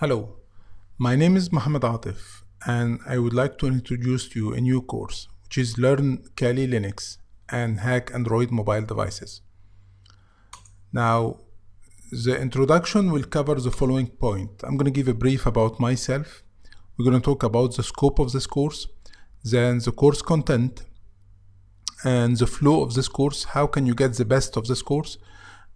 Hello, my name is Mohammed Atif, and I would like to introduce to you a new course, which is Learn Kali Linux and Hack Android mobile devices. Now, the introduction will cover the following point. I'm going to give a brief about myself. We're going to talk about the scope of this course, then the course content, and the flow of this course. How can you get the best of this course?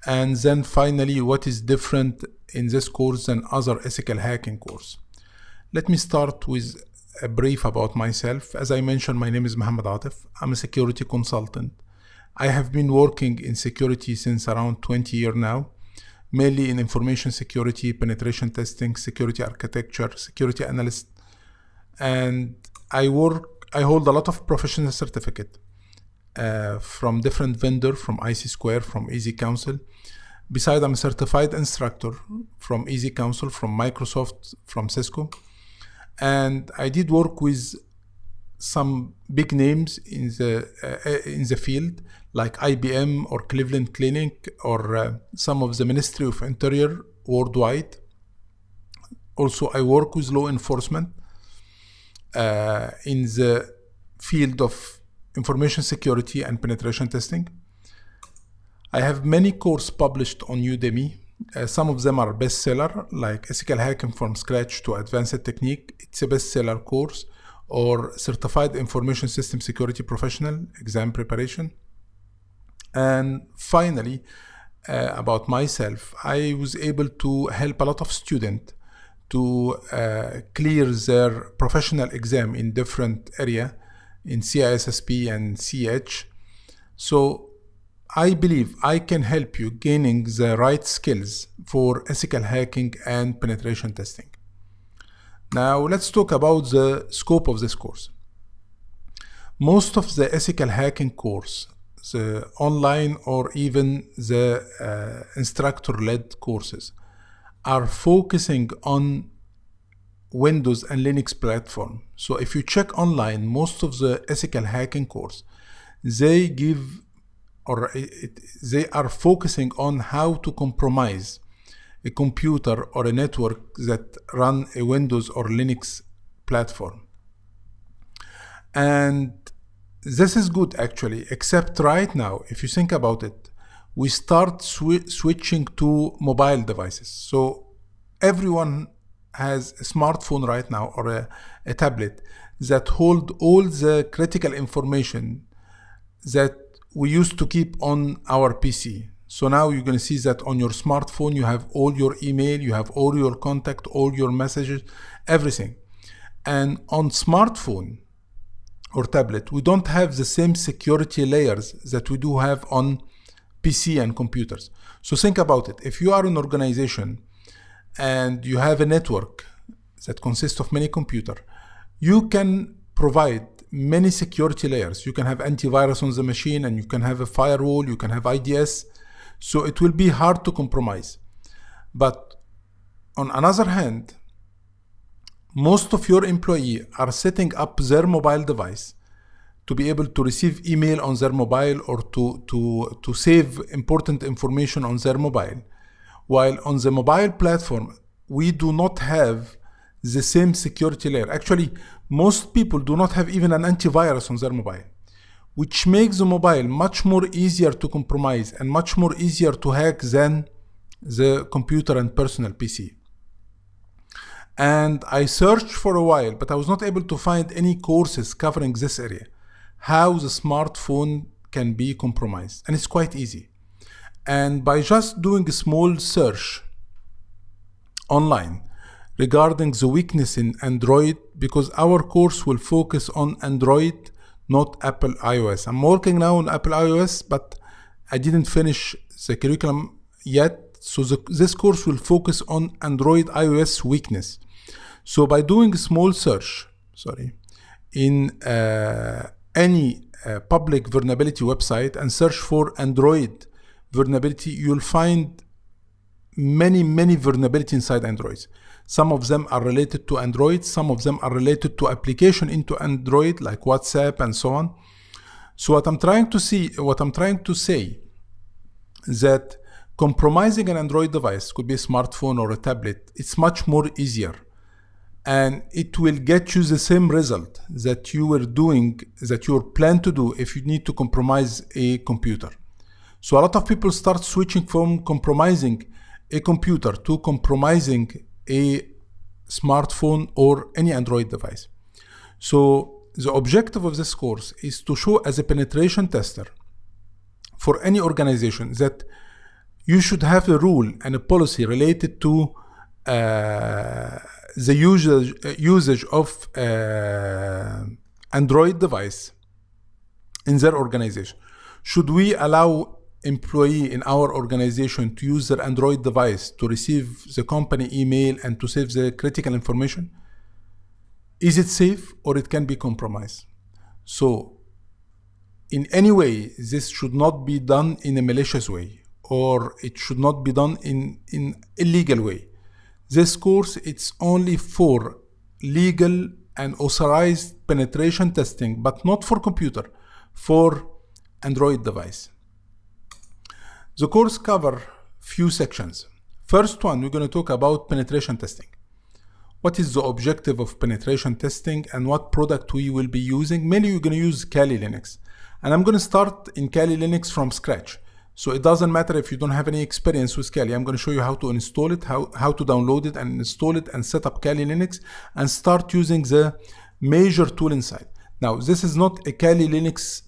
And then finally, what is different in this course than other ethical hacking course. Let me start with a brief about myself. As I mentioned, my name is Mohammed Atif. I'm a security consultant. I have been working in security since around 20 years now, mainly in information security, penetration testing, security architecture, security analyst. And I hold a lot of professional certificate from different vendors, from IC Square, from Easy Council. Besides, I'm a certified instructor from Easy Council, from Microsoft, from Cisco. And I did work with some big names in the field, like IBM or Cleveland Clinic or some of the Ministry of Interior worldwide. Also, I work with law enforcement in the field of information security and penetration testing. I have many courses published on Udemy. Some of them are bestseller, like Ethical Hacking from Scratch to Advanced Technique. It's a bestseller course, or Certified Information System Security Professional, exam preparation. And finally, about myself, I was able to help a lot of students to clear their professional exam in different areas, in CISSP and CH. So I believe I can help you gaining the right skills for ethical hacking and penetration testing. Now let's talk about the scope of this course. Most of the ethical hacking course, the online or even the instructor-led courses, are focusing on Windows and Linux platform. So if you check online, most of the ethical hacking course, they are focusing on how to compromise a computer or a network that run a Windows or Linux platform. And this is good actually, except right now, if you think about it, we start switching to mobile devices. So everyone has a smartphone right now or a tablet that hold all the critical information that we used to keep on our PC. So now you're going to see that on your smartphone, you have all your email, you have all your contact, all your messages, everything. And on smartphone or tablet, we don't have the same security layers that we do have on PC and computers. So think about it. If you are an organization and you have a network that consists of many computers, you can provide many security layers. You can have antivirus on the machine, and you can have a firewall, you can have IDS. So it will be hard to compromise. But on another hand, most of your employees are setting up their mobile device to be able to receive email on their mobile or to save important information on their mobile. While on the mobile platform, we do not have the same security layer. Actually, most people do not have even an antivirus on their mobile, which makes the mobile much more easier to compromise and much more easier to hack than the computer and personal PC. And I searched for a while, but I was not able to find any courses covering this area, how the smartphone can be compromised. And it's quite easy. And by just doing a small search online regarding the weakness in Android, because our course will focus on Android, not Apple iOS. I'm working now on Apple iOS, but I didn't finish the curriculum yet. So this course will focus on Android iOS weakness. So by doing a small search, in any public vulnerability website and search for Android vulnerability, you'll find many vulnerabilities inside Android. Some of them are related to Android, some of them are related to application into Android, like WhatsApp and so on. So what I'm trying to say that Compromising an Android device, could be a smartphone or a tablet, it's much more easier. And it will get you the same result that you were doing, that you plan to do if you need to compromise a computer. So a lot of people start switching from compromising a computer to compromising a smartphone or any Android device. So the objective of this course is to show as a penetration tester for any organization that you should have a rule and a policy related to the usage of Android device in their organization. Should we allow employee in our organization to use their Android device to receive the company email and to save the critical information? Is it safe or it can be compromised? So in any way, this should not be done in a malicious way, or it should not be done in illegal way. This course, it's only for legal and authorized penetration testing, but not for computer, for Android device. The course cover few sections. First one, we're going to talk about penetration testing. What is the objective of penetration testing and what product we will be using? Mainly we're going to use Kali Linux. And I'm going to start in Kali Linux from scratch. So it doesn't matter if you don't have any experience with Kali. I'm going to show you how to install it, how to download it and install it and set up Kali Linux and start using the major tool inside. Now, this is not a Kali Linux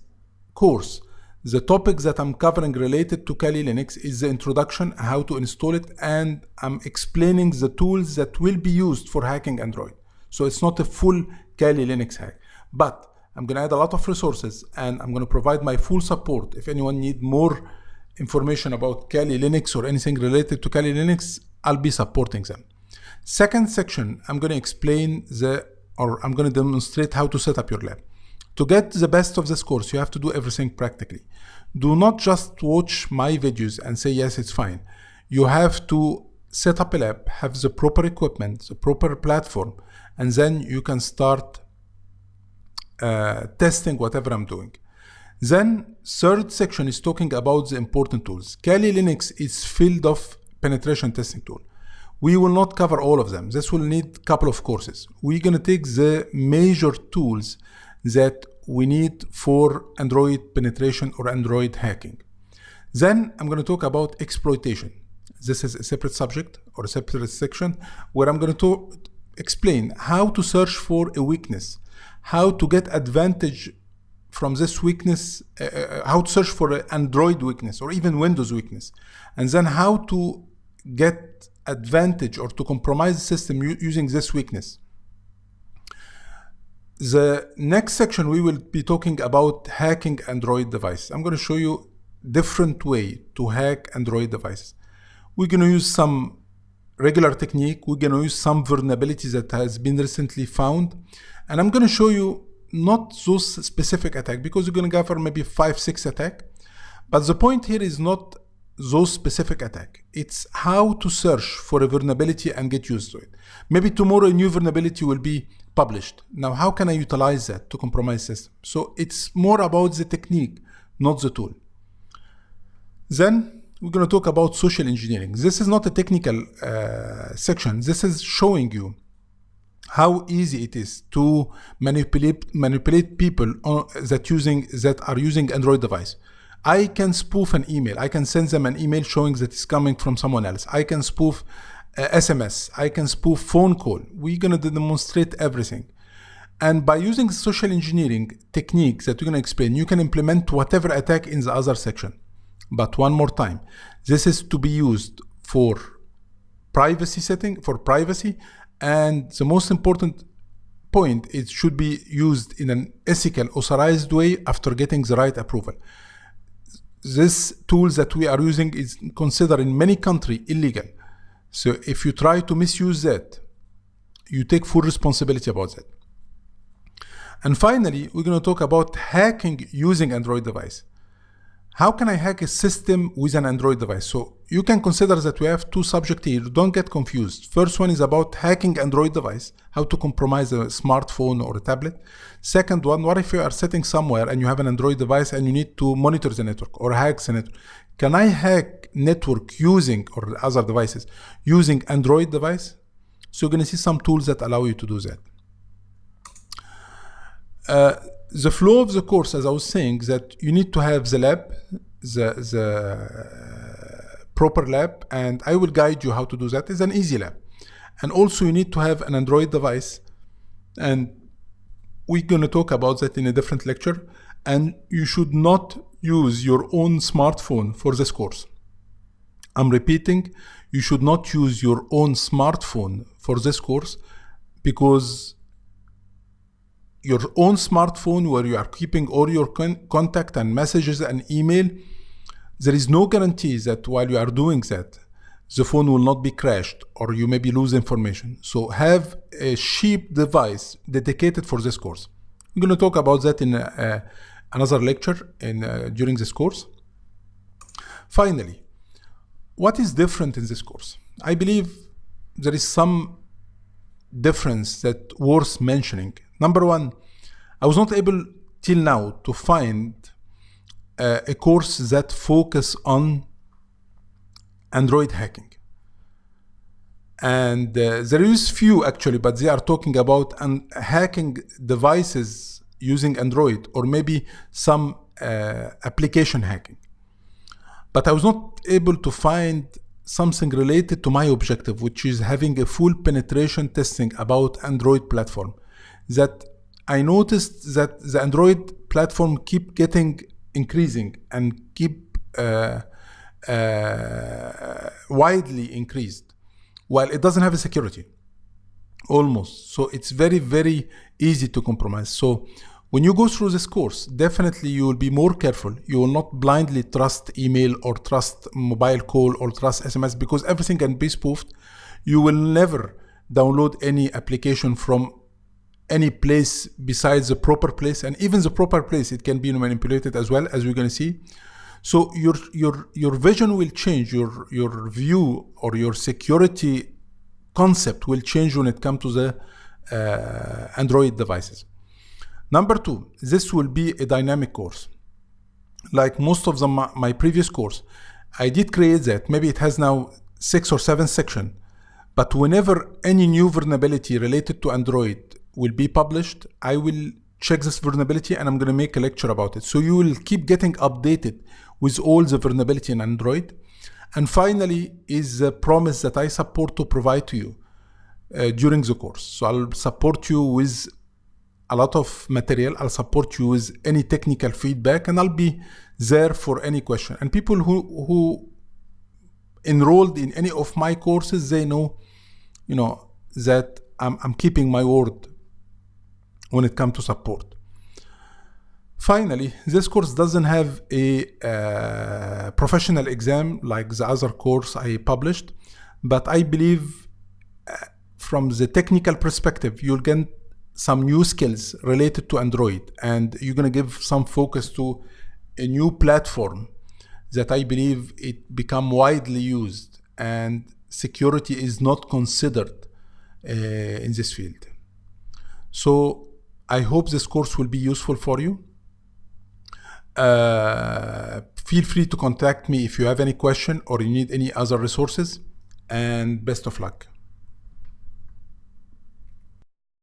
course. The topics that I'm covering related to Kali Linux is the introduction, how to install it, and I'm explaining the tools that will be used for hacking Android. So it's not a full Kali Linux hack, but I'm going to add a lot of resources and I'm going to provide my full support. If anyone needs more information about Kali Linux or anything related to Kali Linux, I'll be supporting them. Second section, I'm going to explain I'm going to demonstrate how to set up your lab. To get the best of this course, you have to do everything practically. Do not just watch my videos and say, yes, it's fine. You have to set up a lab, have the proper equipment, the proper platform, and then you can start testing whatever I'm doing. Then third section is talking about the important tools. Kali Linux is filled of penetration testing tool. We will not cover all of them. This will need a couple of courses. We're going to take the major tools that we need for Android penetration or Android hacking. Then I'm going to talk about exploitation. This is a separate subject or a separate section where I'm going to explain how to search for a weakness, how to get advantage from this weakness, how to search for an Android weakness or even Windows weakness, and then how to get advantage or to compromise the system using this weakness. The next section, we will be talking about hacking Android devices. I'm going to show you different way to hack Android devices. We're going to use some regular technique. We're going to use some vulnerabilities that has been recently found. And I'm going to show you not those specific attack because you're going to cover maybe 5-6 attack. But the point here is not those specific attack. It's how to search for a vulnerability and get used to it. Maybe tomorrow a new vulnerability will be published. Now, how can I utilize that to compromise system? So it's more about the technique, not the tool. Then we're going to talk about social engineering. This is not a technical section. This is showing you how easy it is to manipulate people that are using Android device. I can spoof an email. I can send them an email showing that it's coming from someone else. I can spoof SMS. I can spoof phone call. We're going to demonstrate everything. And by using social engineering techniques that we're going to explain, you can implement whatever attack in the other section. But one more time, this is to be used for privacy setting, for privacy. And the most important point, it should be used in an ethical, authorized way after getting the right approval. This tools that we are using is considered in many countries illegal. So if you try to misuse that, you take full responsibility about that. And finally, we're going to talk about hacking using Android device. how can I hack a system with an Android device? So you can consider that we have two subjects here. Don't get confused. First one is about hacking Android device, how to compromise a smartphone or a tablet. Second one, what if you are sitting somewhere and you have an Android device and you need to monitor the network or hack the network? Can I hack network using, or other devices, using Android device? So you're going to see some tools that allow you to do that. The flow of the course, as I was saying, that you need to have the lab, the proper lab, and I will guide you how to do that. It's an easy lab. And also you need to have an Android device, and we're going to talk about that in a different lecture. And you should not use your own smartphone for this course. I'm repeating, you should not use your own smartphone for this course, because your own smartphone where you are keeping all your contact and messages and email, there is no guarantee that while you are doing that, the phone will not be crashed or you maybe lose information. So have a cheap device dedicated for this course. I'm going to talk about that in another lecture during this course. Finally, what is different in this course? I believe there is some difference that worth mentioning. Number one, I was not able till now to find a course that focus on Android hacking. And there is few actually, but they are talking about hacking devices using Android, or maybe some application hacking. But I was not able to find something related to my objective, which is having a full penetration testing about Android platform. That I noticed that the Android platform keep getting increasing and keep widely increased, while it doesn't have a security, almost. So it's very, very easy to compromise. So when you go through this course, definitely you will be more careful. You will not blindly trust email or trust mobile call or trust SMS, because everything can be spoofed. You will never download any application from any place besides the proper place, and even the proper place, it can be manipulated as well, as we're going to see. So your vision will change, your view or your security concept will change when it comes to the Android devices. Number two, this will be a dynamic course. Like most of my previous course, I did create that. Maybe it has now 6 or 7 sections, but whenever any new vulnerability related to Android will be published, I will check this vulnerability and I'm going to make a lecture about it. So you will keep getting updated with all the vulnerability in Android. And finally is the promise that I support to provide to you during the course. So I'll support you with a lot of material. I'll support you with any technical feedback, and I'll be there for any question. And people who enrolled in any of my courses, they know, that I'm keeping my word when it comes to support. Finally, this course doesn't have a professional exam like the other course I published, but I believe from the technical perspective, you'll get some new skills related to Android, and you're going to give some focus to a new platform that I believe it become widely used, and security is not considered in this field. So I hope this course will be useful for you. Feel free to contact me if you have any question or you need any other resources, and best of luck.